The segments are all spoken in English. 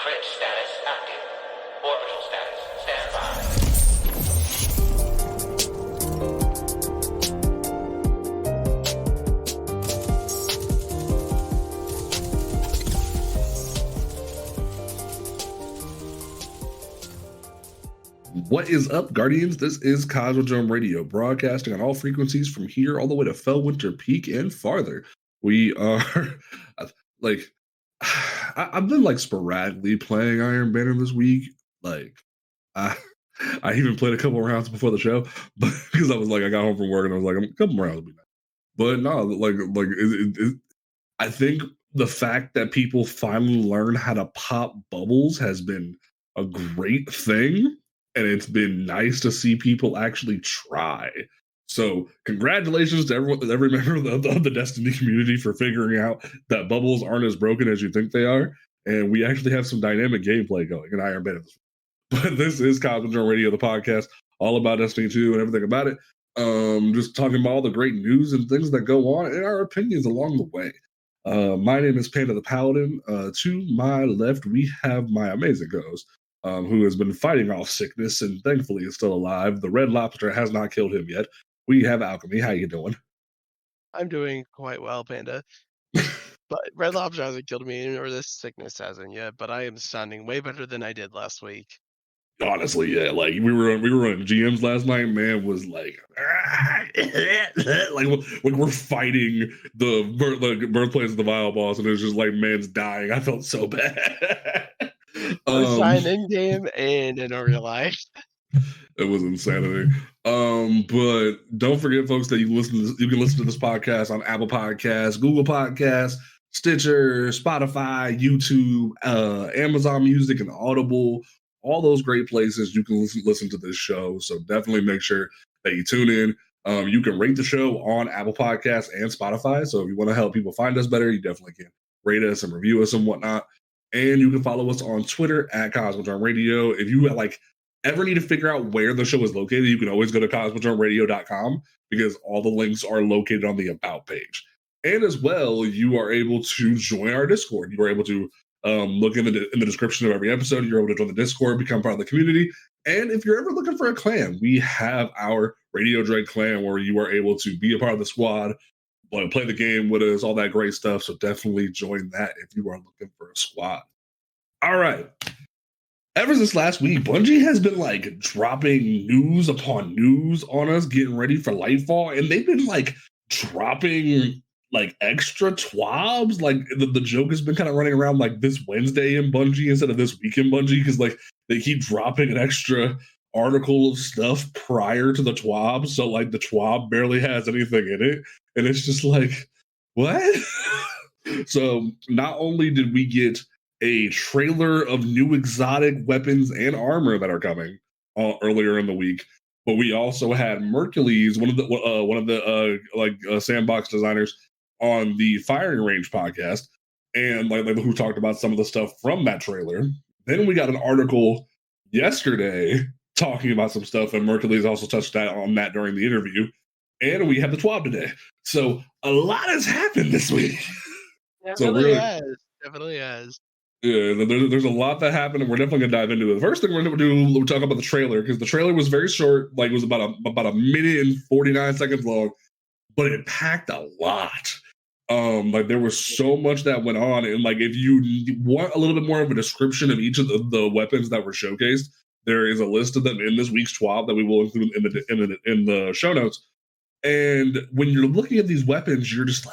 Crit status active. Orbital status standby. What is up, Guardians? This is Cosmodrome Radio, broadcasting on all frequencies from here all the way to Fellwinter Peak and farther. We are, I've been, sporadically playing Iron Banner this week. I even played a couple rounds before the show, but because I got home from work and I was like, a couple rounds would be nice. But no, I think the fact that people finally learn how to pop bubbles has been a great thing. And it's been nice to see people actually try. So congratulations to every member of the Destiny community for figuring out that bubbles aren't as broken as you think they are. And we actually have some dynamic gameplay going in Iron Banner. But this is Cosmodrome Radio, the podcast, all about Destiny 2 and everything about it. Just talking about all the great news and things that go on and our opinions along the way. My name is Panda the Paladin. To my left, we have my amazing co-host, who has been fighting off sickness and thankfully is still alive. The Red Lobster has not killed him yet. We have Alchemy. How you doing? I'm doing quite well, Panda. But Red Lobster hasn't killed me, or this sickness hasn't yet, but I am sounding way better than I did last week. Honestly, yeah. We were running GMs last night. Man was like we're fighting the birthplace of the Vile Boss, and it was just like man's dying. I felt so bad. Sign in game and in real life. It was insanity. But don't forget, folks, that you can listen to this podcast on Apple Podcasts, Google Podcasts, Stitcher, Spotify, YouTube, Amazon Music, and Audible. All those great places you can listen to this show. So definitely make sure that you tune in. You can rate the show on Apple Podcasts and Spotify. So if you want to help people find us better, you definitely can rate us and review us and whatnot. And you can follow us on Twitter at Cosmodrome Radio. If you ever need to figure out where the show is located, you can always go to cosmodromeradio.com because all the links are located on the About page. And as well, you are able to join our Discord. You are able to look in the description of every episode. You're able to join the Discord, become part of the community. And if you're ever looking for a clan, we have our Radio Dread clan where you are able to be a part of the squad, play the game with us, all that great stuff. So definitely join that if you are looking for a squad. All right. Ever since last week, Bungie has been dropping news upon news on us, getting ready for Lightfall, and they've been dropping extra TWABs. The joke has been kind of running around this Wednesday in Bungie instead of this week in Bungie because they keep dropping an extra article of stuff prior to the TWAB, so the TWAB barely has anything in it, and it's just what? So not only did we get a trailer of new exotic weapons and armor that are coming earlier in the week, but we also had Mercules, one of the sandbox designers, on the Firing Range podcast, and who talked about some of the stuff from that trailer. Then we got an article yesterday talking about some stuff, and Mercules also touched on that during the interview. And we have the TWAB today. So a lot has happened this week. Definitely has. Yeah, there's a lot that happened, and we're definitely going to dive into it. The first thing we're going to do, we'll talk about the trailer, because the trailer was very short. It was about a minute and 49 seconds long, but it packed a lot. There was so much that went on, and if you want a little bit more of a description of each of the weapons that were showcased, there is a list of them in this week's TWAB that we will include in the show notes. And when you're looking at these weapons, you're just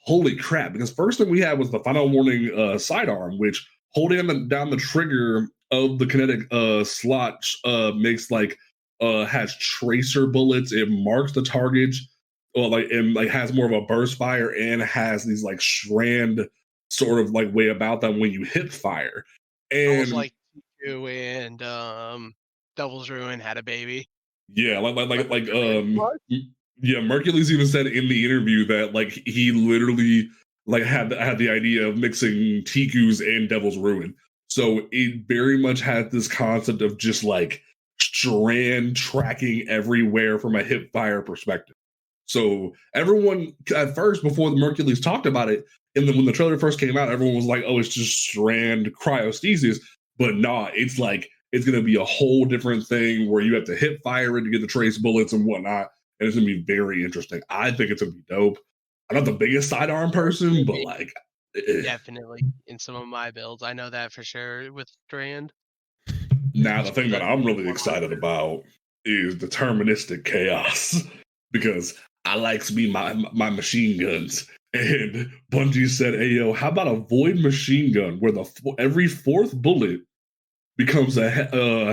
holy crap! Because first thing we had was the Final Warning sidearm, which holding down the trigger of the kinetic slot makes has tracer bullets. It marks the target. And has more of a burst fire and has these strand sort of way about them when you hit fire. And almost like you and Devil's Ruin had a baby. Yeah, yeah, Mercules even said in the interview that he literally had the idea of mixing Tiku's and Devil's Ruin. So it very much had this concept of just strand tracking everywhere from a hip fire perspective. So everyone at first, before the Mercules talked about it, And then when the trailer first came out, everyone was like, "Oh, it's just strand cryostasis," but nah, it's like it's gonna be a whole different thing where you have to hip fire it to get the trace bullets and whatnot, and it's gonna be very interesting. I think it's gonna be dope. I'm not the biggest sidearm person, but like, Definitely in some of my builds. I know that for sure with Strand. now the thing that I'm really One excited hundred. about is deterministic chaos because I likes me my machine guns. And Bungie said, "Hey yo, how about a void machine gun where every fourth bullet becomes a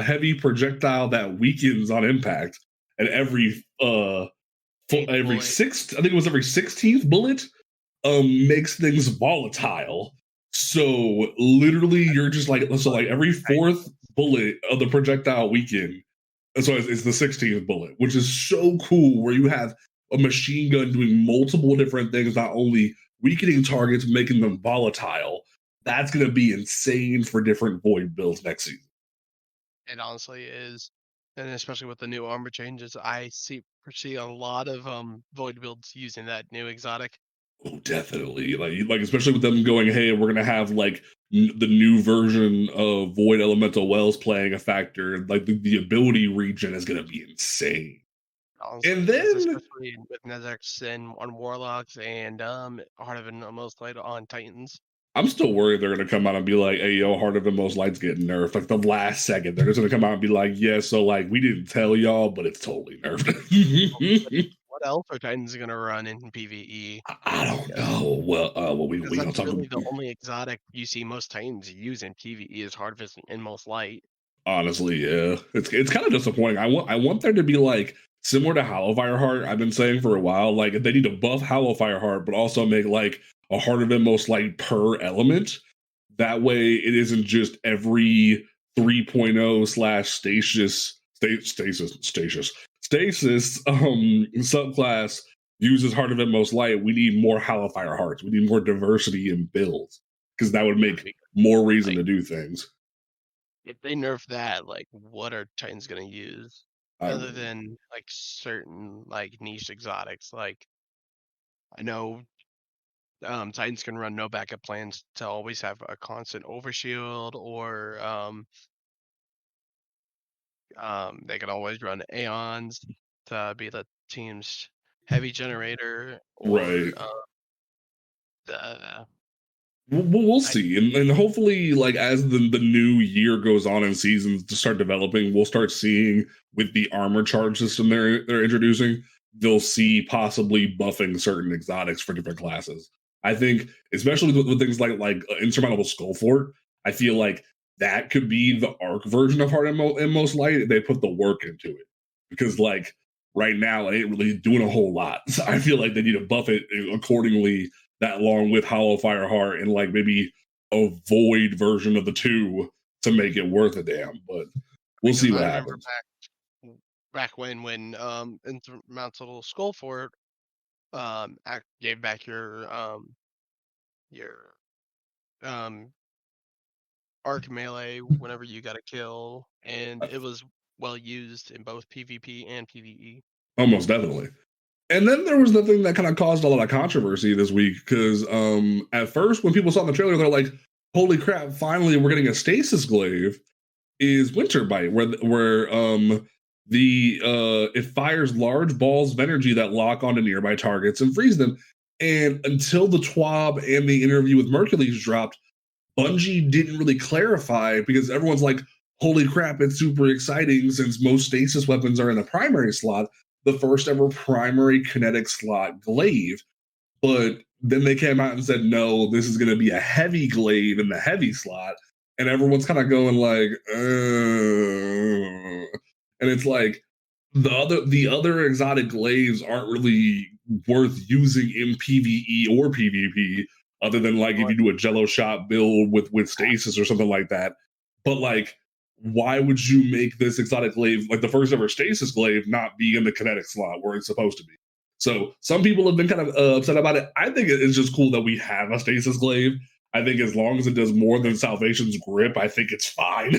heavy projectile that weakens on impact, and every sixth, I think it was every 16th bullet, makes things volatile. So literally, you're just like every fourth bullet of the projectile weaken. And so it's the 16th bullet, which is so cool. Where you have a machine gun doing multiple different things, not only weakening targets, making them volatile. That's going to be insane for different void builds next season. It honestly is, and especially with the new armor changes, I foresee a lot of void builds using that new exotic. Oh, definitely. Like especially with them going, hey, we're gonna have like the new version of Void Elemental Wells playing a factor. Like the ability region is gonna be insane. Honestly, And because then especially with Netherx and on Warlocks and Heart of Most Light on Titans. I'm still worried they're gonna come out and be like, hey, yo, Heart of the Most Light's getting nerfed. Like the last second, they're just gonna come out and be like, yeah, so like we didn't tell y'all, but it's totally nerfed. What else are Titans gonna run in PvE? I don't know. Well, we Because gonna that's talk really about. the only exotic you see most Titans use in PvE is Harvest and Most Light. Honestly, yeah, it's kind of disappointing. I want there to be like similar to Hollow Fireheart. I've been saying for a while, like they need to buff Hollow Fireheart, but also make like a Heart of Most Light per element. That way, it isn't just every 3.0 slash stasis subclass uses Heart of Most Light. We need more Hollow Fire Hearts. We need more diversity in builds because that would make more reason Like, to do things. if they nerf that, like, what are Titans gonna use other than like certain like niche exotics? Like, I know Titans can run no backup plans to always have a constant overshield, or they can always run Aeons to be the team's heavy generator, or Right. the We'll see, and hopefully, like as the new year goes on and seasons to start developing, we'll start seeing with the armor charge system they're introducing, they'll see possibly buffing certain exotics for different classes. I think, especially with things like insurmountable skull fort, I feel like that could be the arc version of Heart and Most Light if they put the work into it, because like right now it ain't really doing a whole lot. So I feel like they need to buff it accordingly, that along with Hollow Fire Heart and like maybe a void version of the two to make it worth a damn. But we'll see what I remember happens. back when Insurmountable Skull Fort gave back your um arc melee whenever you got a kill, and it was well used in both PvP and PvE. Almost definitely. And then there was the thing that kind of caused a lot of controversy this week because at first when people saw the trailer, they're like, "Holy crap! Finally, we're getting a stasis glaive." Is Winter Bite, where it fires large balls of energy that lock onto nearby targets and freeze them. And until the TWAB and the interview with Mercules dropped, Bungie didn't really clarify because everyone's like, holy crap, it's super exciting since most stasis weapons are in the primary slot, the first ever primary kinetic slot glaive. But then they came out and said, no, this is going to be a heavy glaive in the heavy slot. And everyone's kind of going like, and it's like the other exotic glaives aren't really worth using in PvE or PvP, other than like if you do a Jello shot build with stasis or something like that. But like, why would you make this exotic glaive, like the first ever stasis glaive, not be in the kinetic slot where it's supposed to be? So some people have been kind of upset about it. I think it's just cool that we have a stasis glaive. I think as long as it does more than Salvation's grip, I think it's fine.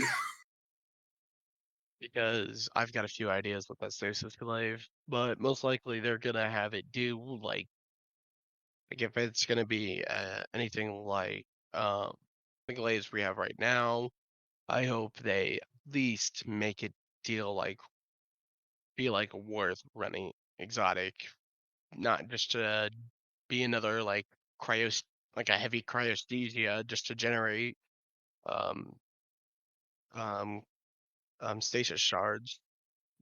Because I've got a few ideas with that stasis glaive, but most likely they're gonna have it do like Like if it's gonna be anything like the glaives we have right now, I hope they at least make it deal like be like worth running exotic, not just to be another like cryos like a heavy cryosthesia just to generate um um stasis shards.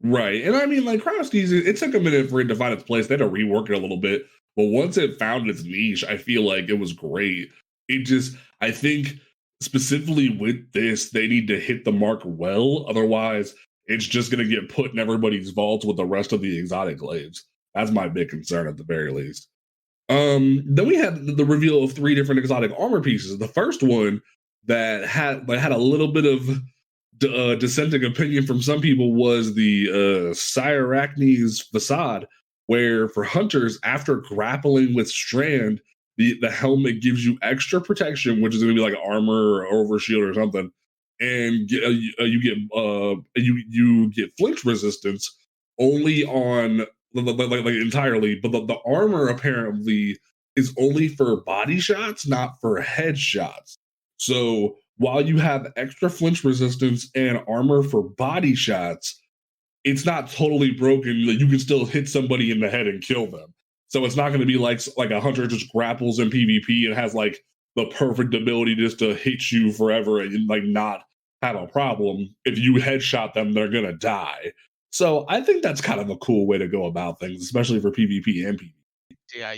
Right. And I mean, like, Krowski's, it took a minute for it to find its place. They had to rework it a little bit. But once it found its niche, I feel like it was great. It just, I think specifically with this, they need to hit the mark well. Otherwise, it's just going to get put in everybody's vaults with the rest of the exotic glaives. That's my big concern at the very least. Then we had the reveal of 3 different exotic armor pieces. The first one that had a little bit of dissenting opinion from some people was the Cyrachnes facade, where for hunters, after grappling with Strand, the helmet gives you extra protection, which is going to be like armor or overshield or something, and you get flinch resistance only on like entirely, but the armor apparently is only for body shots, not for headshots. So while you have extra flinch resistance and armor for body shots, it's not totally broken. Like, you can still hit somebody in the head and kill them. So it's not going to be like a hunter just grapples in PvP and has like the perfect ability just to hit you forever and like not have a problem. If you headshot them, they're gonna die. So I think that's kind of a cool way to go about things, especially for PvP and PvP. Yeah,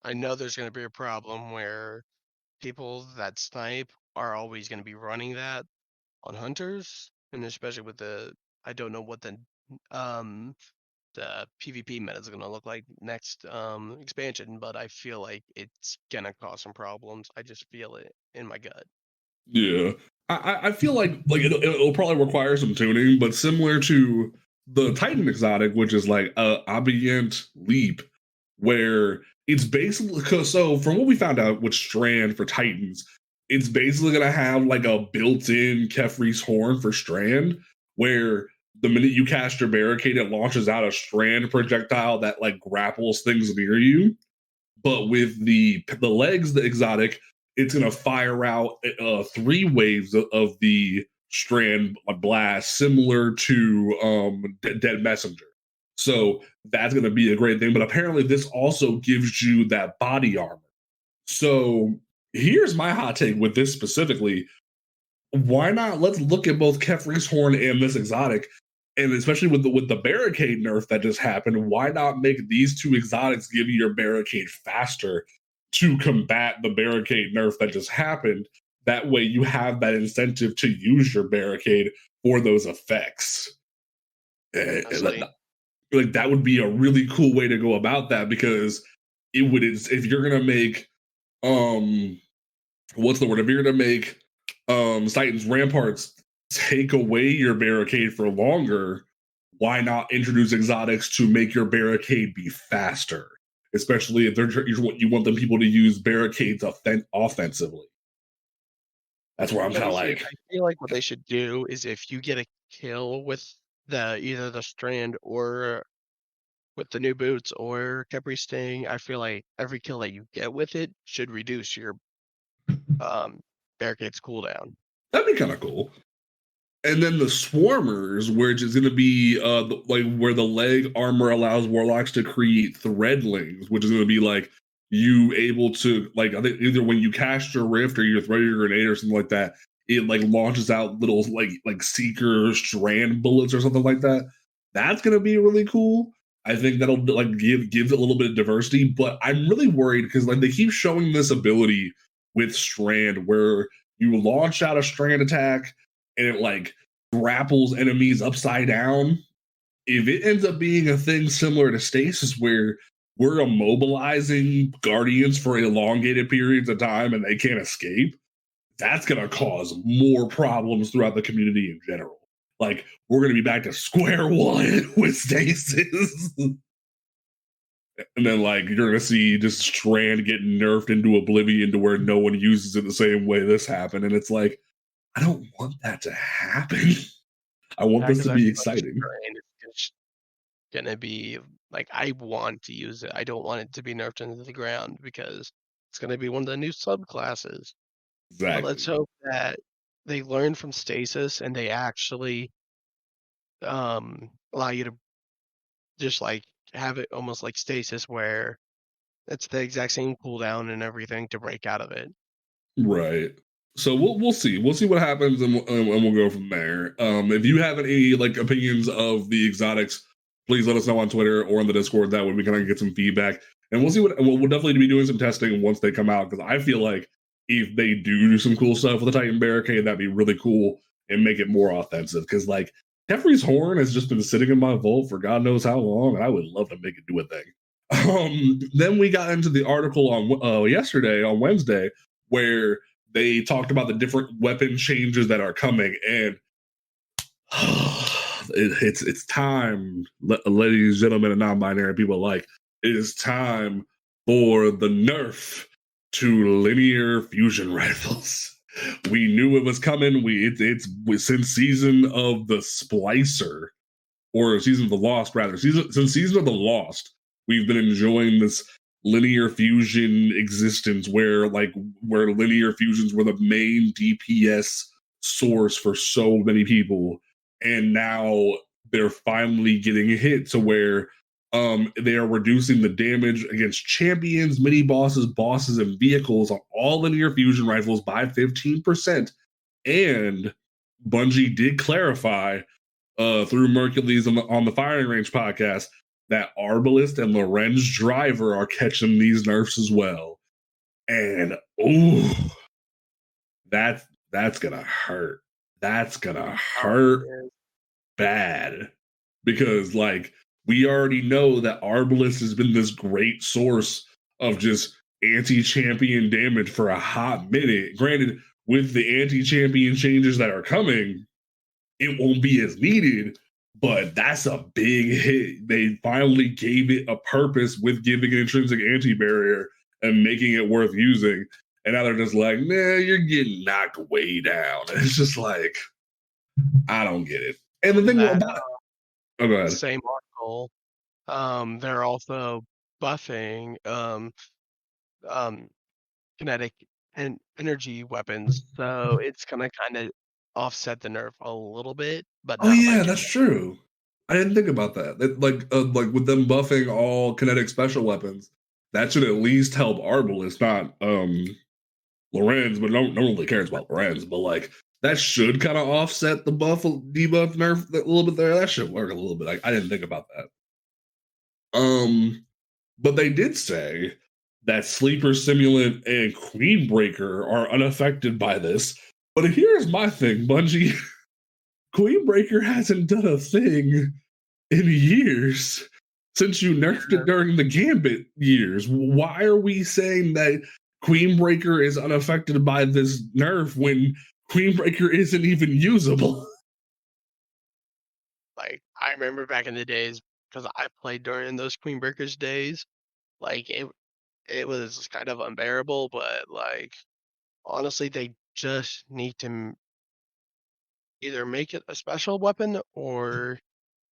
I know there's gonna be a problem where people that snipe are always gonna be running that on hunters, and especially with I don't know what um the PvP meta is gonna look like next expansion, but I feel like it's gonna cause some problems. I just feel it in my gut. Yeah, I feel like it'll probably require some tuning, but similar to the Titan exotic, which is like a ambient leap, where it's basically so from what we found out with Strand for Titans, it's basically gonna have like a built-in Kefri's horn for Strand, where the minute you cast your barricade, it launches out a Strand projectile that like grapples things near you. But with the legs, the exotic, it's gonna fire out 3 waves of the Strand blast, similar to Dead Messenger. So that's gonna be a great thing. But apparently, this also gives you that body armor. So here's my hot take with this specifically. Why not? Let's look at both Kefri's horn and this exotic, and especially with the barricade nerf that just happened. Why not make these 2 exotics give you your barricade faster to combat the barricade nerf that just happened? That way, you have that incentive to use your barricade for those effects. Honestly, Like that would be a really cool way to go about that, because it would, if you're gonna make what's the word? If you're gonna make Titan's ramparts take away your barricade for longer, why not introduce exotics to make your barricade be faster? Especially if you want them people to use barricades offensively. That's where I'm kind of honestly, like, I feel like what they should do is if you get a kill with the either the strand or with the new boots or Capri Sting, I feel like every kill that you get with it should reduce your um barricade's cooldown. that'd be kind of cool. And then the swarmers, which is going to be like where the leg armor allows warlocks to create threadlings, which is going to be like you able to, like, I think either when you cast your rift or you throw your grenade or something like that, it like launches out little like seeker strand bullets or something like that. That's going to be really cool. I think that'll like give it a little bit of diversity, but I'm really worried because like they keep showing this ability with strand where you launch out a strand attack and it like grapples enemies upside down. If it ends up being a thing similar to stasis where we're immobilizing guardians for elongated periods of time and they can't escape, that's going to cause more problems throughout the community in general. Like, we're going to be back to square one with stasis. And then, like, you're going to see just Strand getting nerfed into oblivion to where no one uses it the same way this happened. And it's like, I don't want that to happen. I want Yeah, this because to I be feel like exciting. Strand gonna be like, I want to use it. I don't want it to be nerfed into the ground because it's gonna be one of the new subclasses. But let's Exactly. hope that they learn from stasis and they actually allow you to just like have it almost like stasis where it's the exact same cooldown and everything to break out of it. Right. So we'll see. We'll see what happens, and we'll go from there. If you have any like opinions of the exotics, please let us know on Twitter or on the Discord. That way we can get some feedback, and we'll see what we'll definitely be doing some testing once they come out, because I feel like if they do some cool stuff with the Titan Barricade, that'd be really cool and make it more offensive. Because like Jeffrey's Horn has just been sitting in my vault for God knows how long, and I would love to make it do a thing. Then we got into the article on yesterday on Wednesday, where they talked about the different weapon changes that are coming, and it's time, ladies, gentlemen, and non-binary people alike. It is time for the nerf to linear fusion rifles. We knew it was coming. It's since season of the Splicer, or season of the Lost, rather. Since season of the Lost, we've been enjoying this linear fusion existence where linear fusions were the main DPS source for so many people, and now they're finally getting hit to where they are reducing the damage against champions, mini bosses, and vehicles on all linear fusion rifles by 15%. And Bungie did clarify through Mercules on the Firing Range podcast that Arbalist and Lorenz Driver are catching these nerfs as well. And that's gonna hurt. That's gonna hurt bad, because like we already know that Arbalist has been this great source of just anti-champion damage for a hot minute. Granted, with the anti-champion changes that are coming, it won't be as needed, but that's a big hit. They finally gave it a purpose with giving an intrinsic anti-barrier and making it worth using. And now they're just like, nah, you're getting knocked way down. And it's just like, I don't get it. And the thing about go ahead. Same article, they're also buffing kinetic and energy weapons, so it's gonna kind of offset the nerf a little bit, but Oh not yeah, like that's true. I didn't think about that. Like with them buffing all kinetic special weapons, that should at least help Arbalist, not Lorenz. But no one really cares about Lorenz. But like that should kind of offset the debuff nerf a little bit there. That should work a little bit. I didn't think about that. But they did say that Sleeper Simulant and Queenbreaker are unaffected by this. But here's my thing, Bungie. Queenbreaker hasn't done a thing in years since you nerfed it during the Gambit years. Why are we saying that Queenbreaker is unaffected by this nerf when Queenbreaker isn't even usable? Like, I remember back in the days, because I played during those Queenbreakers days, like it was kind of unbearable, but like honestly, they just need to either make it a special weapon or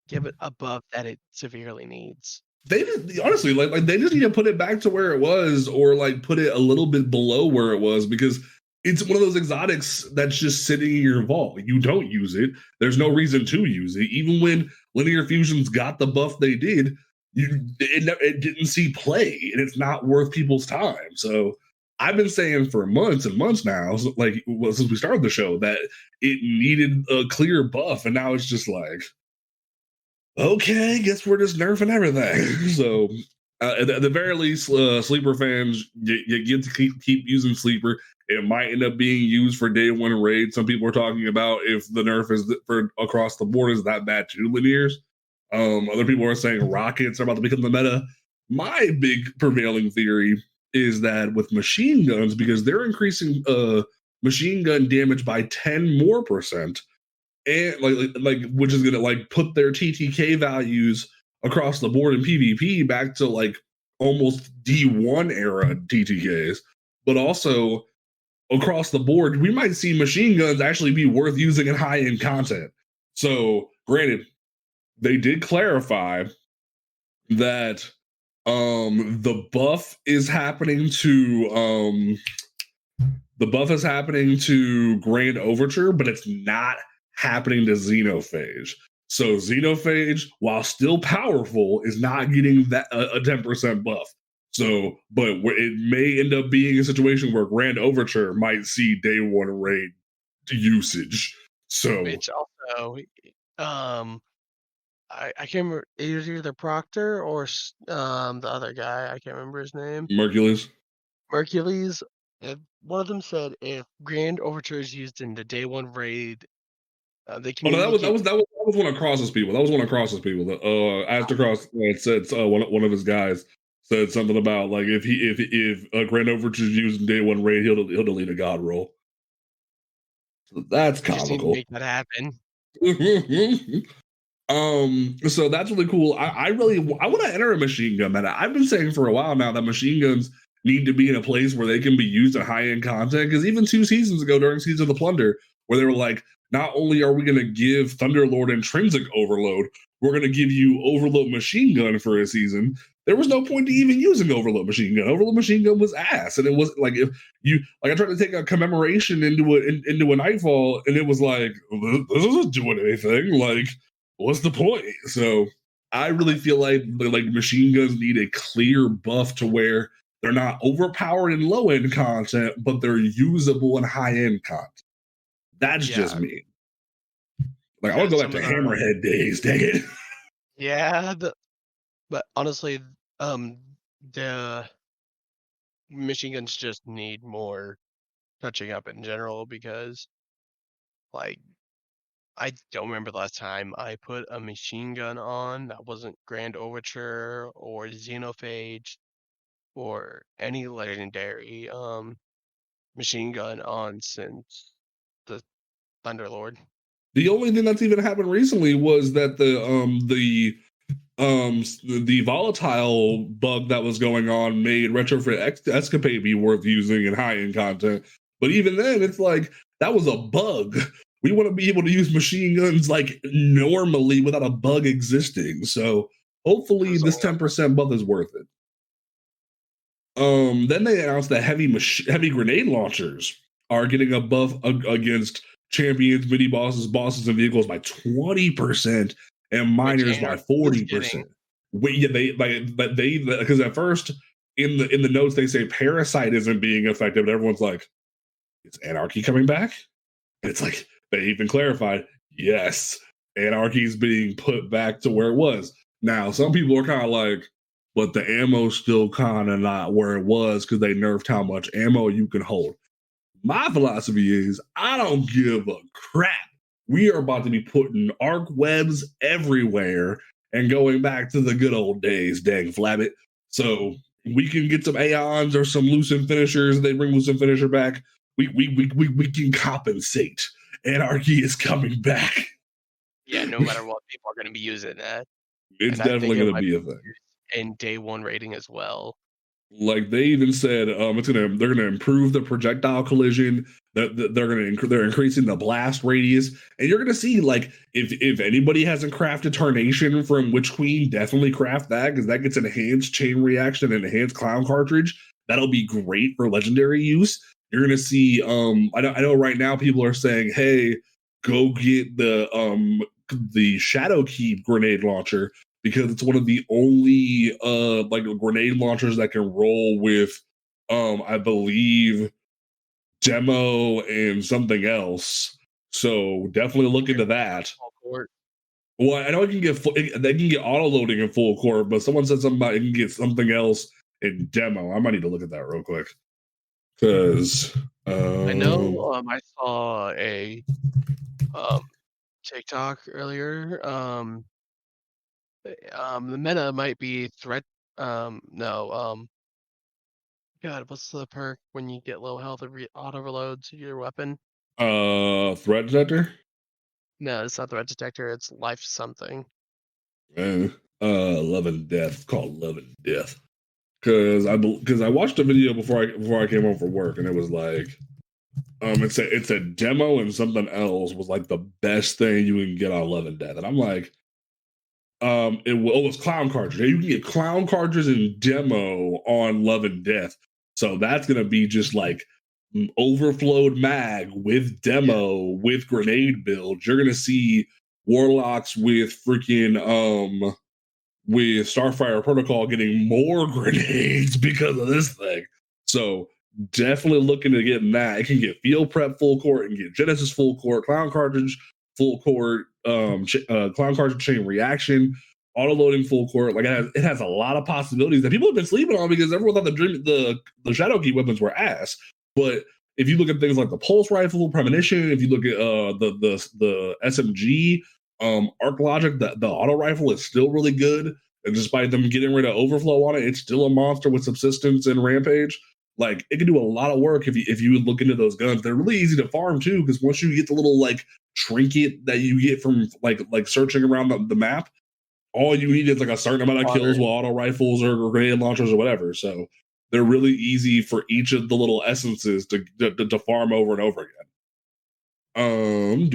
give it a buff that it severely needs. They just, honestly, like they just need to put it back to where it was, or like put it a little bit below where it was, because it's one of those exotics that's just sitting in your vault. You don't use it. There's no reason to use it. Even when linear fusions got the buff they did, it didn't see play, and it's not worth people's time. So I've been saying for months and months now, since we started the show, that it needed a clear buff, and now it's just like, okay, guess we're just nerfing everything. So at the very least, Sleeper fans, you get to keep using Sleeper. It might end up being used for day one raid. Some people are talking about if the nerf is for across the board is that bad to linears. Other people are saying rockets are about to become the meta. My big prevailing theory is that with machine guns, because they're increasing machine gun damage by 10 more percent, and like which is gonna like put their TTK values across the board in PvP back to like almost D1 era TTKs, but also across the board, we might see machine guns actually be worth using in high-end content. So, granted, they did clarify that the buff is happening to Grand Overture, but it's not happening to Xenophage. So Xenophage, while still powerful, is not getting that a 10% buff. So, but it may end up being a situation where Grand Overture might see day one raid usage. So, which also, I can't remember. It was either Proctor or the other guy. I can't remember his name. Mercules. One of them said if Grand Overture is used in the day one raid, they Oh no, communicate. that was one of Cross's people. That was one of Cross's people. Aster Cross said one of his guys said something about like if Grand Overture is used in day one raid, he'll delete a god roll. So that's Just need to comical. make that happen. So that's really cool. I want to enter a machine gun meta. I've been saying for a while now that machine guns need to be in a place where they can be used in high-end content, because even 2 seasons ago during Season of the Plunder, where they were like, not only are we going to give Thunderlord intrinsic overload, we're going to give you overload machine gun for a season. There was no point to even using overload machine gun. Overload machine gun was ass, and it was like, if you like, I tried to take a commemoration into a nightfall, and it was like, this isn't doing anything. Like, what's the point? So I really feel like machine guns need a clear buff to where they're not overpowered in low end content, but they're usable in high end content. That's just me. Like, I want to go back to Hammerhead days. Dang it. Yeah, but honestly, the machine guns just need more touching up in general, because, like, I don't remember the last time I put a machine gun on that wasn't Grand Overture or Xenophage or any legendary machine gun on since the Thunderlord. The only thing that's even happened recently was that the volatile bug that was going on made Retrofit Escapade be worth using in high-end content. But even then, it's like, that was a bug. We want to be able to use machine guns like normally without a bug existing. So hopefully this 10% buff is worth it. Then they announced that heavy grenade launchers are getting a buff against champions, mini bosses, and vehicles by 20%, and miners by 40%. Because at first in the notes they say Parasite isn't being effective, but everyone's like, is Anarchy coming back? And it's like, they even clarified, yes, Anarchy is being put back to where it was. Now, some people are kind of like, but the ammo's still kind of not where it was because they nerfed how much ammo you can hold. My philosophy is, I don't give a crap. We are about to be putting arc webs everywhere and going back to the good old days, dang flabbit. So we can get some Aeons or some Lucent finishers. They bring Lucent finisher back. We can compensate. Anarchy is coming back. Yeah, no matter what, people are going to be using that. It's definitely going to be a thing. And day one rating as well. Like, they even said, they're gonna improve the projectile collision. They're increasing the blast radius, and you're gonna see, like, if anybody hasn't crafted Tarnation from Witch Queen, definitely craft that, because that gets enhanced chain reaction and enhanced clown cartridge. That'll be great for legendary use. You're gonna see. I know right now people are saying, hey, go get the Shadow Key grenade launcher, because it's one of the only grenade launchers that can roll with I believe demo and something else. So definitely look into that. Well, I know they can get auto loading in full court, but someone said something about it can get something else in demo. I might need to look at that real quick, because I know I saw a TikTok earlier. The meta might be threat. God, what's the perk when you get low health and auto reload to your weapon? Threat detector? No, it's not threat detector. It's life something. Love and Death. It's called Love and Death. Because I watched a video before I came home from work, and it was like, it's a demo and something else was like the best thing you can get on Love and Death, and I'm like, It was clown cartridge. You can get clown cartridges in demo on Love and Death. So that's gonna be just like overflowed mag with demo with grenade build. You're gonna see warlocks with freaking with Starfire Protocol getting more grenades because of this thing. So definitely looking to get that. It can get Field Prep full court, and get Genesis full court, Clown Cartridge full court, Clown Cartridge Chain Reaction, auto loading full court. Like it has a lot of possibilities that people have been sleeping on because everyone thought the Shadow Key weapons were ass. But if you look at things like the Pulse Rifle, Premonition, if you look at the SMG, Arc Logic, the auto rifle is still really good. And despite them getting rid of overflow on it, it's still a monster with subsistence and rampage. Like it can do a lot of work if you look into those guns. They're really easy to farm too, because once you get the little like trinket that you get from like searching around the map, all you need is like a certain amount of kills with auto rifles or grenade launchers or whatever. So they're really easy for each of the little essences to farm over and over again.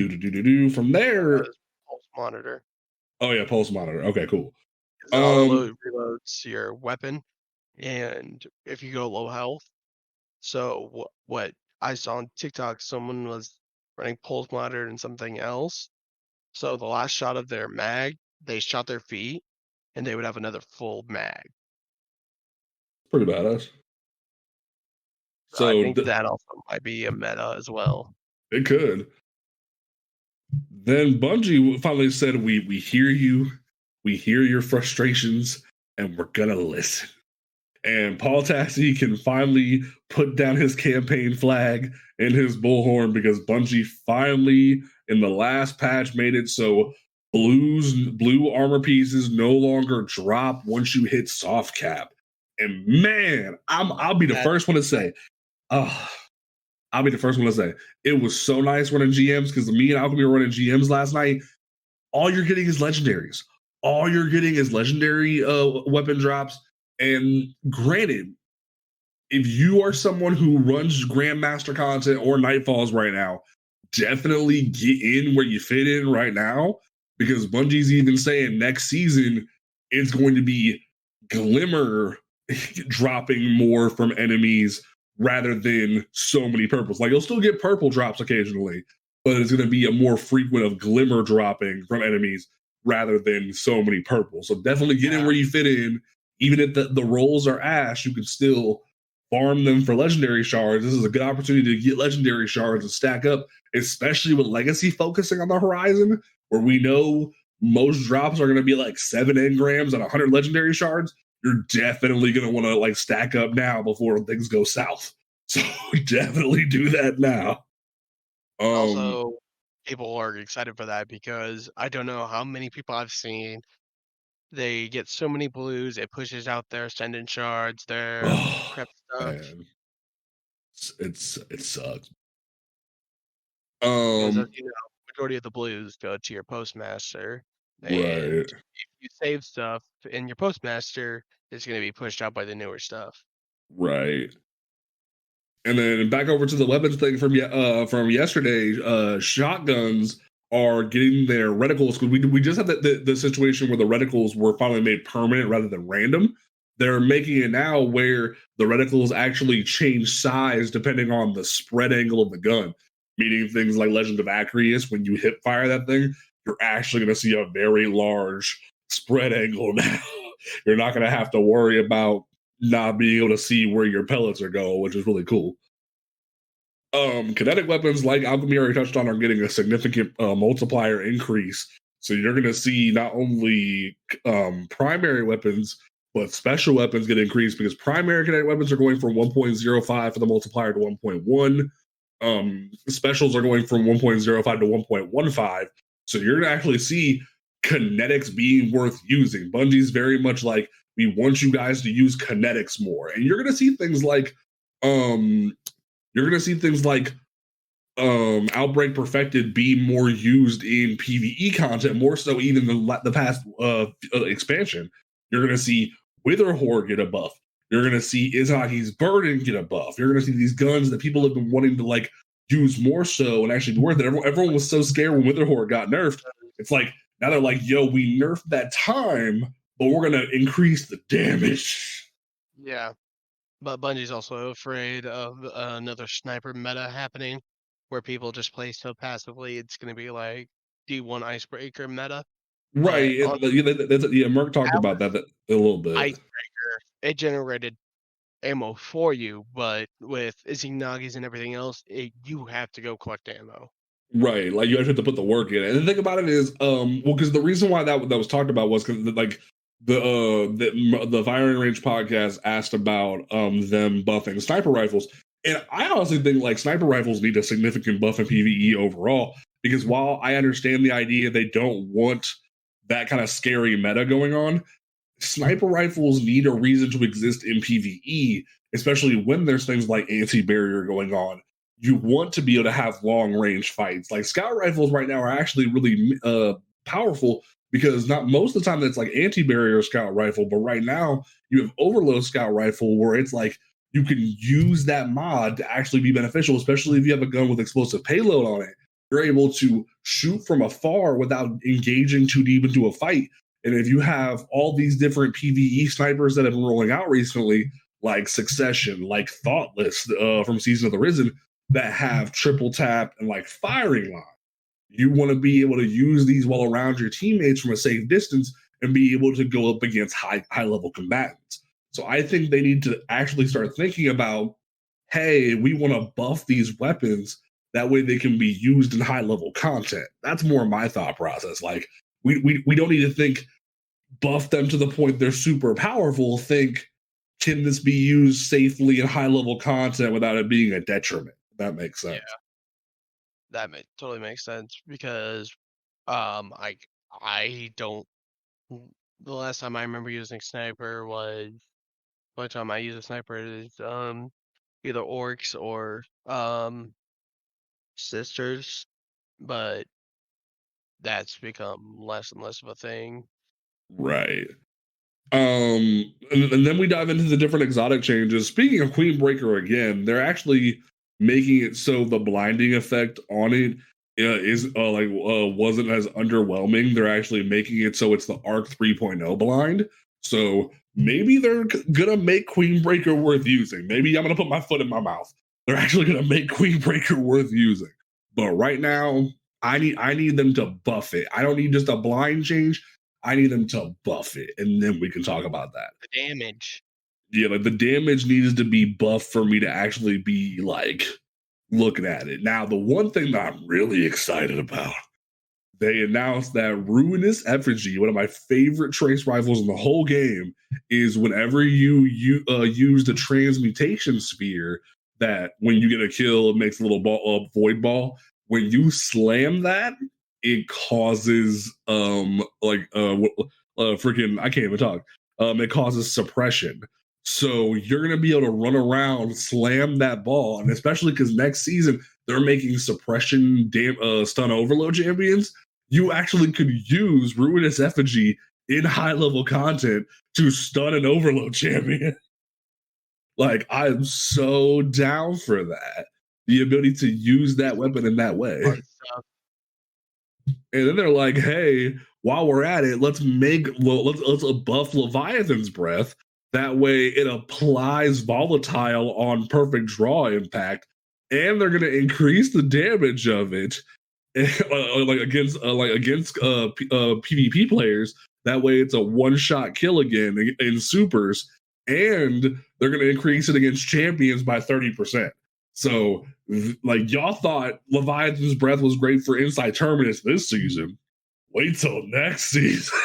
From there, Pulse monitor. Oh yeah, pulse monitor. Okay, cool. It auto reloads your weapon, and if you go low health. So what I saw on TikTok, someone was running pulse monitor and something else. So the last shot of their mag, they shot their feet, and they would have another full mag. Pretty badass. So I think that also might be a meta as well. It could. Then Bungie finally said, we hear you, we hear your frustrations, and we're gonna listen. And Paul Tassi can finally put down his campaign flag and his bullhorn because Bungie finally, in the last patch, made it so blue armor pieces no longer drop once you hit soft cap. And man, I'll be the first one to say, it was so nice running GMs because me and Alchemy were running GMs last night. All you're getting is legendaries. All you're getting is legendary weapon drops. And granted, if you are someone who runs Grandmaster content or Nightfalls right now, definitely get in where you fit in right now, because Bungie's even saying next season it's going to be Glimmer dropping more from enemies rather than so many purples. Like you'll still get purple drops occasionally, but it's going to be a more frequent of Glimmer dropping from enemies rather than so many purples. So definitely get in where you fit in. Even if the rolls are ash, you can still farm them for legendary shards. This is a good opportunity to get legendary shards and stack up, especially with Legacy focusing on the horizon, where we know most drops are going to be like 7 engrams and 100 legendary shards. You're definitely going to want to like stack up now before things go south. So definitely do that now. Also, people are excited for that because I don't know how many people I've seen. They get so many blues, it pushes out their ascendant shards, their prep stuff. Man. It sucks. Because as you know, majority of the blues go to your postmaster. And if you save stuff in your postmaster, it's going to be pushed out by the newer stuff. Right. And then back over to the weapons thing from yesterday, shotguns are getting their reticles, because we just had the situation where the reticles were finally made permanent rather than random. They're making it now where the reticles actually change size depending on the spread angle of the gun, meaning things like Legend of Acreus, when you hip fire that thing, you're actually going to see a very large spread angle now. You're not going to have to worry about not being able to see where your pellets are going, which is really cool. Kinetic weapons, like Alchemy already touched on, are getting a significant multiplier increase. So you're going to see not only primary weapons, but special weapons get increased, because primary kinetic weapons are going from 1.05 for the multiplier to 1.1. Specials are going from 1.05 to 1.15. So you're going to actually see kinetics being worth using. Bungie's very much like, we want you guys to use kinetics more. And you're going to see things like Outbreak Perfected be more used in PvE content, more so even than the past expansion. You're going to see Witherhorde get a buff. You're going to see Izaki's Burden get a buff. You're going to see these guns that people have been wanting to like use more so and actually be worth it. Everyone was so scared when Witherhorde got nerfed. It's like, Now they're like, yo, we nerfed that time, but we're going to increase the damage. Yeah. But Bungie's also afraid of another sniper meta happening where people just play so passively. It's going to be like D1 icebreaker meta. Right. Merc talked about that a little bit. Icebreaker, it generated ammo for you, but with Izzy-Nagis and everything else, you have to go collect ammo. Right, like you actually have to put the work in. And the thing about it is, well, because the reason why that was talked about was because like the Firing Range podcast asked about them buffing sniper rifles, and I honestly think like sniper rifles need a significant buff in PvE overall. Because while I understand the idea they don't want that kind of scary meta going on, sniper rifles need a reason to exist in PvE, especially when there's things like anti-barrier going on. You want to be able to have long range fights. Like scout rifles right now are actually really powerful because not most of the time it's like anti-barrier scout rifle, but right now you have overload scout rifle where it's like you can use that mod to actually be beneficial, especially if you have a gun with explosive payload on it. You're able to shoot from afar without engaging too deep into a fight. And if you have all these different PvE snipers that have been rolling out recently, like Succession, like Thoughtless from Season of the Risen, that have triple tap and like firing line, you want to be able to use these while around your teammates from a safe distance and be able to go up against high level combatants. So I think they need to actually start thinking about, hey, we want to buff these weapons. That way they can be used in high level content. That's more my thought process. Like we don't need to think buff them to the point they're super powerful. Think, can this be used safely in high level content without it being a detriment? That makes sense. Yeah. That totally makes sense because I don't. The last time I remember using sniper was one time I used a sniper is either orcs or sisters, but that's become less and less of a thing. Right. And then we dive into the different exotic changes. Speaking of Queenbreaker again, they're actually making it so the blinding effect on it wasn't as underwhelming. They're actually making it so it's the Arc 3.0 blind. So maybe they're gonna make Queenbreaker worth using. Maybe I'm gonna put my foot in my mouth. They're actually gonna make Queenbreaker worth using. But right now, I need them to buff it. I don't need just a blind change. I need them to buff it, and then we can talk about that. The damage. Yeah, like the damage needs to be buffed for me to actually be like looking at it. Now, the one thing that I'm really excited about, they announced that Ruinous Effigy, one of my favorite trace rifles in the whole game, is whenever you use the transmutation sphere, that when you get a kill, it makes a little ball, void ball. When you slam that, it causes freaking, I can't even talk. It causes suppression. So you're gonna be able to run around, slam that ball, and especially because next season they're making suppression stun overload champions. You actually could use Ruinous Effigy in high level content to stun an overload champion. Like, I'm so down for that. The ability to use that weapon in that way. And then they're like, hey, while we're at it, let's buff Leviathan's Breath. That way it applies volatile on perfect draw impact, and they're going to increase the damage of it against PvP players. That way it's a one-shot kill again in supers, and they're going to increase it against champions by 30%. So, like, y'all thought Leviathan's Breath was great for Inside Terminus this season. Wait till next season.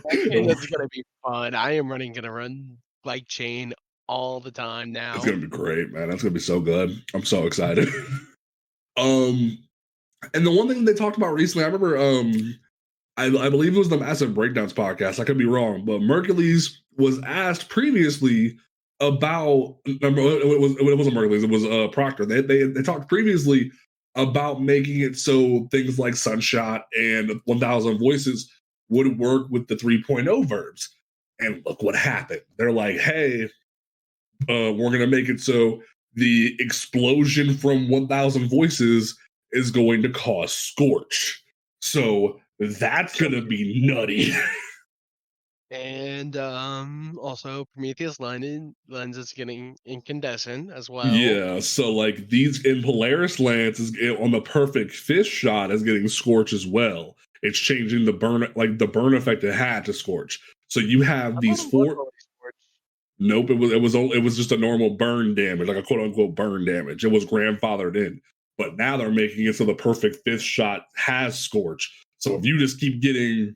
That's gonna be fun. I am gonna run like chain all the time now. It's gonna be great, man. That's gonna be so good. I'm so excited. And the one thing they talked about recently, I remember I believe it was the Massive Breakdowns podcast. I could be wrong, but Mercules was asked previously about it wasn't Mercules, it was Proctor. They talked previously about making it so things like Sunshot and 1000 Voices would work with the 3.0 verbs. And look what happened. They're like, hey, we're going to make it so the explosion from 1000 Voices is going to cause Scorch. So That's gonna be nutty. And also Prometheus lenses getting incandescent as well. Yeah, so like these in Polaris lance is on the perfect fifth shot is getting scorch as well. It's changing the burn effect it had to scorch. So you have these four. Nope, it was just a normal burn damage, like a quote unquote burn damage. It was grandfathered in, but now they're making it so the perfect fifth shot has scorch. So if you just keep getting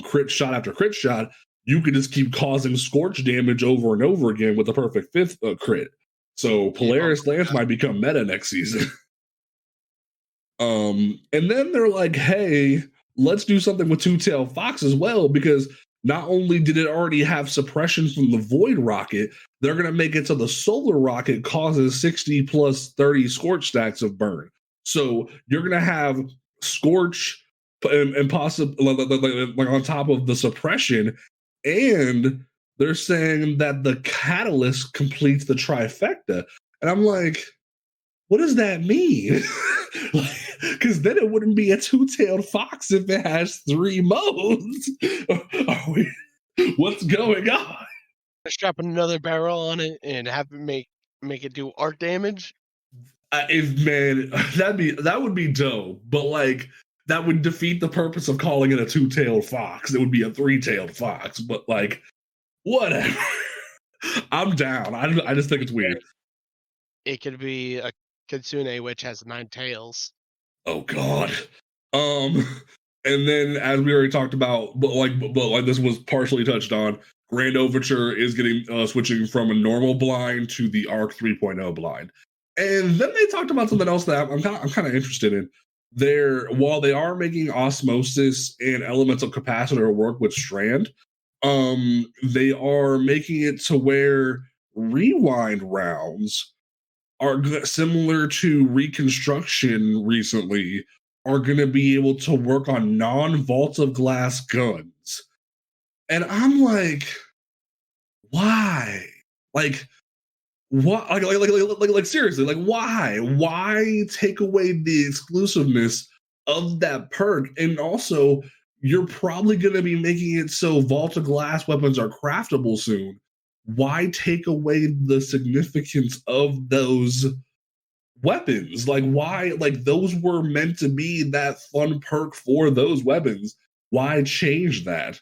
crit shot after crit shot, you can just keep causing scorch damage over and over again with the perfect fifth crit. So Polaris Lance might become meta next season. And then they're like, hey, let's do something with Two-Tailed Fox as well, because not only did it already have suppression from the Void Rocket, they're going to make it so the Solar Rocket causes 60 plus 30 Scorch stacks of burn. So you're going to have Scorch and possibly like on top of the suppression, and they're saying that the Catalyst completes the trifecta. And I'm like, what does that mean? Because then it wouldn't be a Two-Tailed Fox if it has 3 modes. What's going on? Strapping another barrel on it and have it make it do arc damage. That would be dope, but like that would defeat the purpose of calling it a Two-Tailed Fox. It would be a 3-tailed fox, but like whatever. I'm down. I just think it's weird. It could be a Kitsune which has 9 tails. Oh God. And then as we already talked about, but like this was partially touched on, Grand Overture is getting switching from a normal blind to the Arc 3.0 blind. And then they talked about something else that I'm kind of interested in. While they are making Osmosis and Elemental Capacitor work with Strand, they are making it to where rewind rounds are similar to Reconstruction recently, are going to be able to work on non-vault of glass guns. And I'm like, why? Like, what? Like seriously, like why? Why take away the exclusiveness of that perk? And also, you're probably going to be making it so vault of glass weapons are craftable soon. Why take away the significance of those weapons? Like why? Like those were meant to be that fun perk for those weapons. Why change that?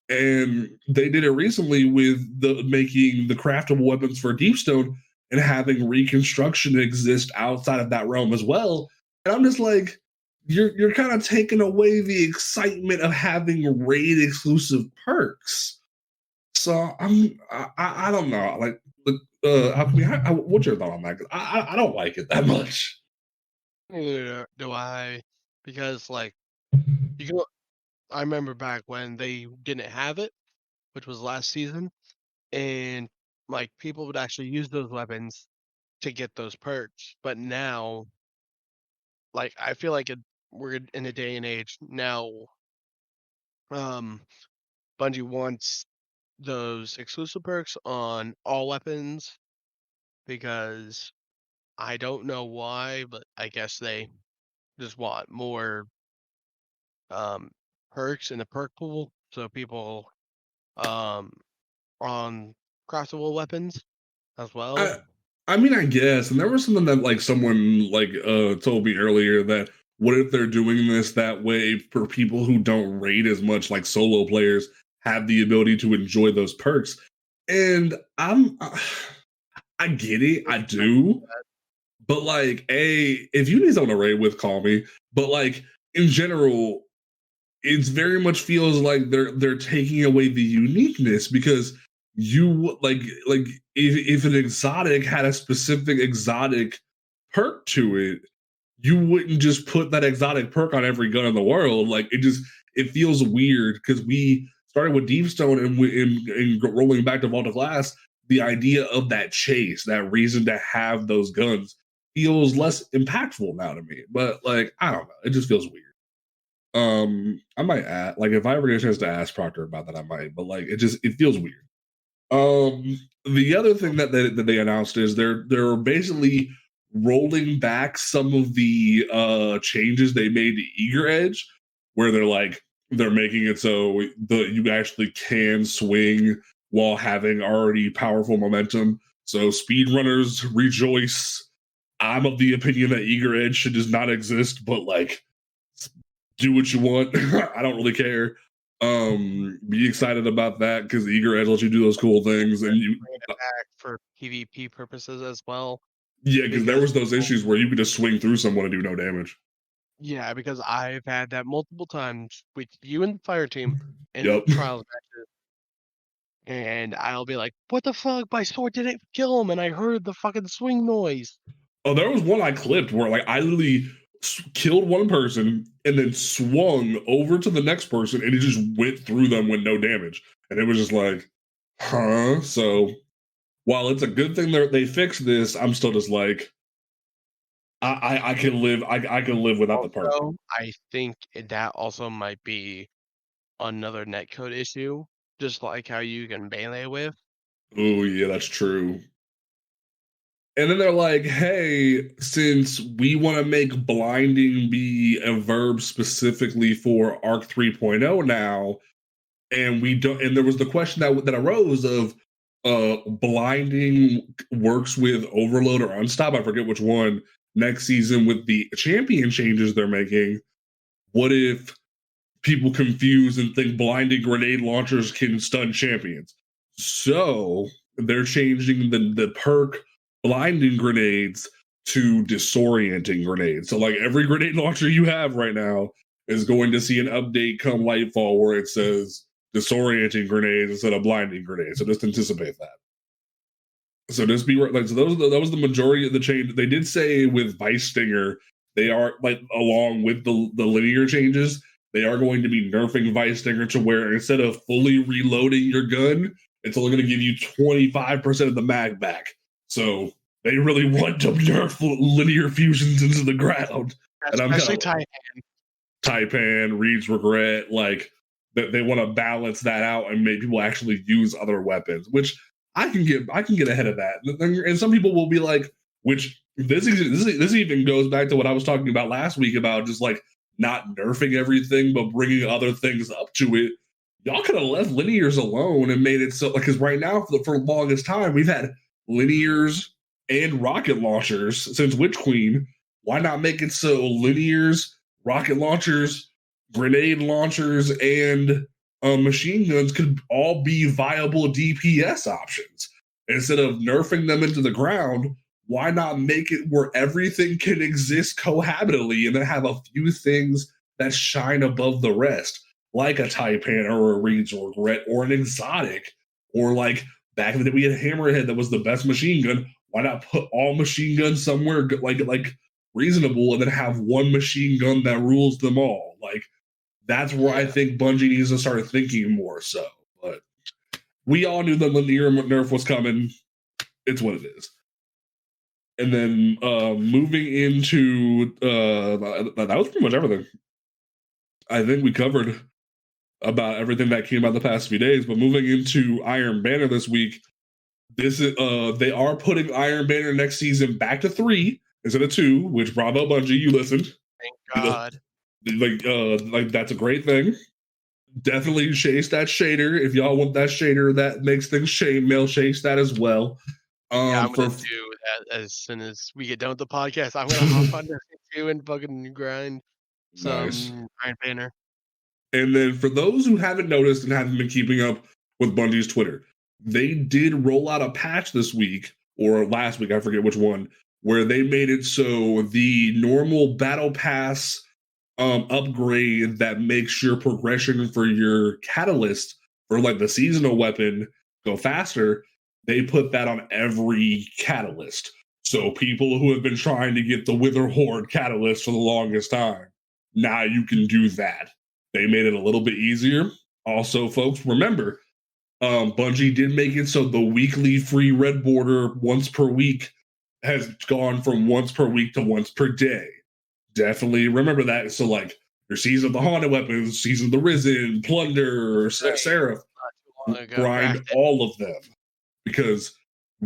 And they did it recently with making the craftable weapons for Deepstone and having Reconstruction exist outside of that realm as well. And I'm just like, you're kind of taking away the excitement of having raid exclusive perks. So I don't know. Like, what's your thought on that? I don't like it that much. Neither do I, because like I remember back when they didn't have it, which was last season, and like people would actually use those weapons to get those perks. But now, like I feel like we're in a day and age now. Bungie wants those exclusive perks on all weapons because I don't know why, but I guess they just want more perks in the perk pool, so people on craftable weapons as well. I mean, I guess, and there was something that like someone like told me earlier that what if they're doing this that way for people who don't raid as much, like solo players have the ability to enjoy those perks. And I get it, I do, but like, if you need someone to raid with, call me. But like in general, it's very much feels like they're taking away the uniqueness, because you like if an exotic had a specific exotic perk to it, you wouldn't just put that exotic perk on every gun in the world. Like it feels weird, because we started with Deepstone and in rolling back to Vault of Glass, the idea of that chase, that reason to have those guns feels less impactful now to me. But like, I don't know, it just feels weird. I might ask, like, if I ever get a chance to ask Proctor about that, I might, but like, it feels weird. The other thing that they announced is they're basically rolling back some of the changes they made to Eager Edge, where they're like, they're making it so you actually can swing while having already powerful momentum. So speedrunners rejoice. I'm of the opinion that Eager Edge should just not exist, but like do what you want. I don't really care. Be excited about that because Eager Edge lets you do those cool things, and you bring it back for PvP purposes as well. Yeah, because there was those issues where you could just swing through someone and do no damage. Yeah, because I've had that multiple times with you and the fire team in Yep. trials matches. And I'll be like, what the fuck? My sword didn't kill him, and I heard the fucking swing noise. Oh, there was one I clipped where like I literally killed one person and then swung over to the next person and it just went through them with no damage. And it was just like, huh? So while it's a good thing they fixed this, I'm still just like, I can live. I can live without the part. I think that also might be another netcode issue, just like how you can melee with. Oh yeah, that's true. And then they're like, hey, since we want to make blinding be a verb specifically for Arc 3.0 now, and we don't, and there was the question that arose of blinding works with Overload or Unstop, I forget which one, next season with the champion changes they're making. What if people confuse and think blinding grenade launchers can stun champions? So they're changing the perk blinding grenades to disorienting grenades. So like every grenade launcher you have right now is going to see an update come Lightfall where it says disorienting grenades instead of blinding grenades. So just anticipate that. So just be like, so that was the majority of the change. They did say with Vice Stinger, they are like along with the linear changes, they are going to be nerfing Vice Stinger to where instead of fully reloading your gun, it's only going to give you 25% of the mag back. So they really want to nerf linear fusions into the ground. Especially Taipan, Reed's Regret, like they want to balance that out and make people actually use other weapons, which I can get ahead of that. And some people will be like, which this even goes back to what I was talking about last week about just like not nerfing everything, but bringing other things up to it. Y'all could have left linears alone and made it so, like, because right now for the longest time we've had linears and rocket launchers since Witch Queen. Why not make it so linears, rocket launchers, grenade launchers, and machine guns could all be viable DPS options? Instead of nerfing them into the ground, why not make it where everything can exist cohabitally and then have a few things that shine above the rest, like a Taipan or a Reed's Regret or an exotic, or like back in the day we had Hammerhead that was the best machine gun. Why not put all machine guns somewhere like reasonable and then have one machine gun that rules them all? Like that's where I think Bungie needs to start thinking more so. But we all knew the linear nerf was coming. It's what it is. And then moving into that was pretty much everything. I think we covered about everything that came out the past few days. But moving into Iron Banner this week, this is they are putting Iron Banner next season back to 3 instead of 2, which bravo Bungie, you listened. Thank God. Like that's a great thing. Definitely chase that shader if y'all want that shader that makes things mail chase that as well. I'm gonna do that as soon as we get done with the podcast. I'm gonna hop on this too and fucking grind some Iron Banner. And then for those who haven't noticed and haven't been keeping up with Bungie's Twitter, they did roll out a patch this week or last week, I forget which one, where they made it so the normal battle pass upgrade that makes your progression for your catalyst for like the seasonal weapon go faster. They put that on every catalyst. So people who have been trying to get the Wither Horde catalyst for the longest time, now you can do that. They made it a little bit easier. Also, folks, remember, Bungie did make it so the weekly free red border once per week has gone from once per week to once per day. Definitely remember that. So, like, your Season of the Haunted Weapons, Season of the Risen, Plunder, Seraph, grind all of them. Because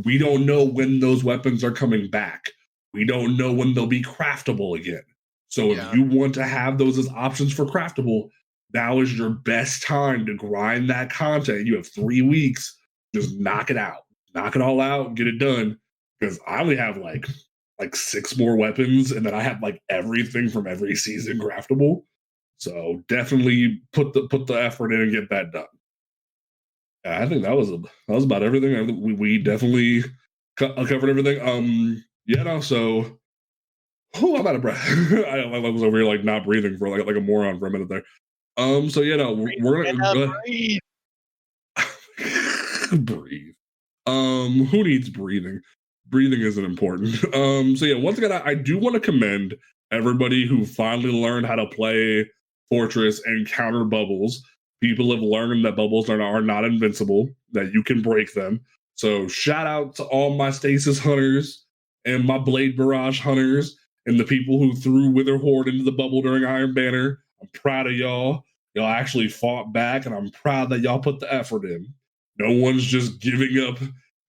we don't know when those weapons are coming back. We don't know when they'll be craftable again. So if you want to have those as options for craftable, now is your best time to grind that content. You have 3 weeks. Just knock it out. Knock it all out. Get it done. Because I only have like 6 more weapons, and then I have like everything from every season craftable. So definitely put the effort in and get that done. Yeah, I think that was about everything. We definitely covered everything. So I'm out of breath. I was over here like not breathing for like a moron for a minute there. So we're gonna breathe. breathe. Who needs breathing? Breathing isn't important. Once again, I do want to commend everybody who finally learned how to play Fortress and counter bubbles. People have learned that bubbles are not invincible, that you can break them. So shout out to all my Stasis hunters and my Blade Barrage hunters and the people who threw Wither Horde into the bubble during Iron Banner. I'm proud of y'all. Y'all actually fought back, and I'm proud that y'all put the effort in. No one's just giving up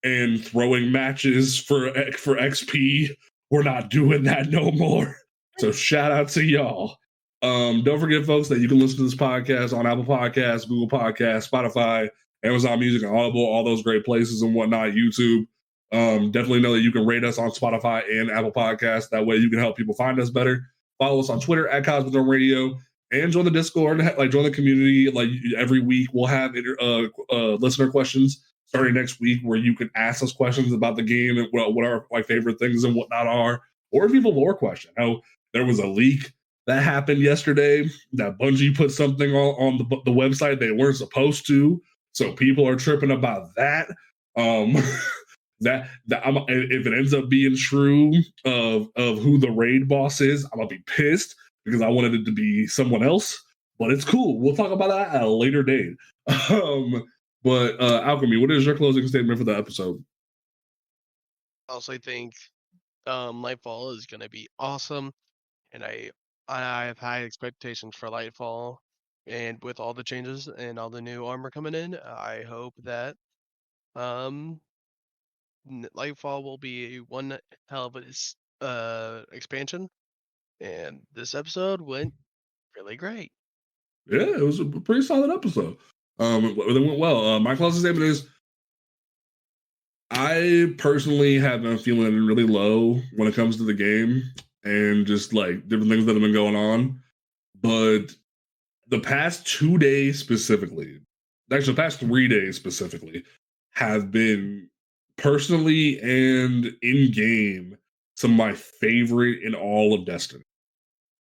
and throwing matches for XP. We're not doing that no more. So shout out to y'all. Don't forget, folks, that you can listen to this podcast on Apple Podcasts, Google Podcasts, Spotify, Amazon Music, and Audible, all those great places and whatnot, YouTube. Definitely know that you can rate us on Spotify and Apple Podcasts. That way you can help people find us better. Follow us on Twitter at Cosmodrome Radio and join the Discord, like join the community. Like every week we'll have listener questions starting next week where you can ask us questions about the game and what our like favorite things and whatnot are, or if you have a lore question. How there was a leak that happened yesterday that Bungie put something on the website they weren't supposed to, so people are tripping about that. That if it ends up being true of who the raid boss is, I'm gonna be pissed because I wanted it to be someone else. But it's cool. We'll talk about that at a later date. But Alchemy, what is your closing statement for the episode? I also think Lightfall is going to be awesome, and I have high expectations for Lightfall. And with all the changes and all the new armor coming in, I hope that Lightfall will be one hell of a expansion. And this episode went really great. Yeah, it was a pretty solid episode. It went well. My closing statement is I personally have been feeling really low when it comes to the game and just like different things that have been going on. But the past 2 days specifically, actually the past 3 days specifically, have been personally and in game some of my favorite in all of Destiny.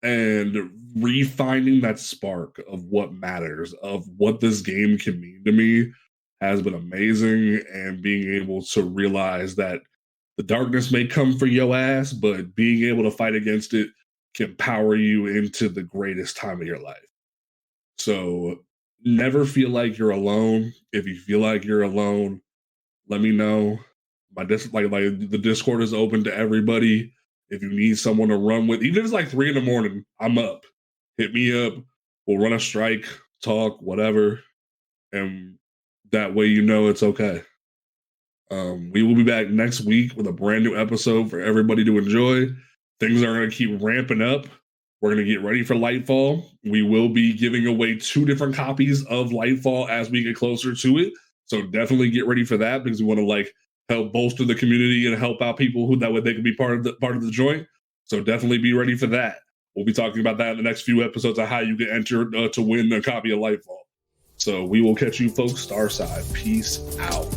And refinding that spark of what matters, of what this game can mean to me, has been amazing. And being able to realize that the darkness may come for your ass, but being able to fight against it can power you into the greatest time of your life. So never feel like you're alone. If you feel like you're alone, let me know. The Discord is open to everybody. If you need someone to run with, even if it's like 3 a.m, I'm up. Hit me up. We'll run a strike, talk, whatever. And that way you know it's okay. We will be back next week with a brand new episode for everybody to enjoy. Things are going to keep ramping up. We're going to get ready for Lightfall. We will be giving away 2 different copies of Lightfall as we get closer to it. So definitely get ready for that, because we want to help bolster the community and help out people who that way they can be part of the joint. So definitely be ready for that. We'll be talking about that in the next few episodes of how you can enter to win a copy of Lightfall. So we will catch you folks Starside. Peace out.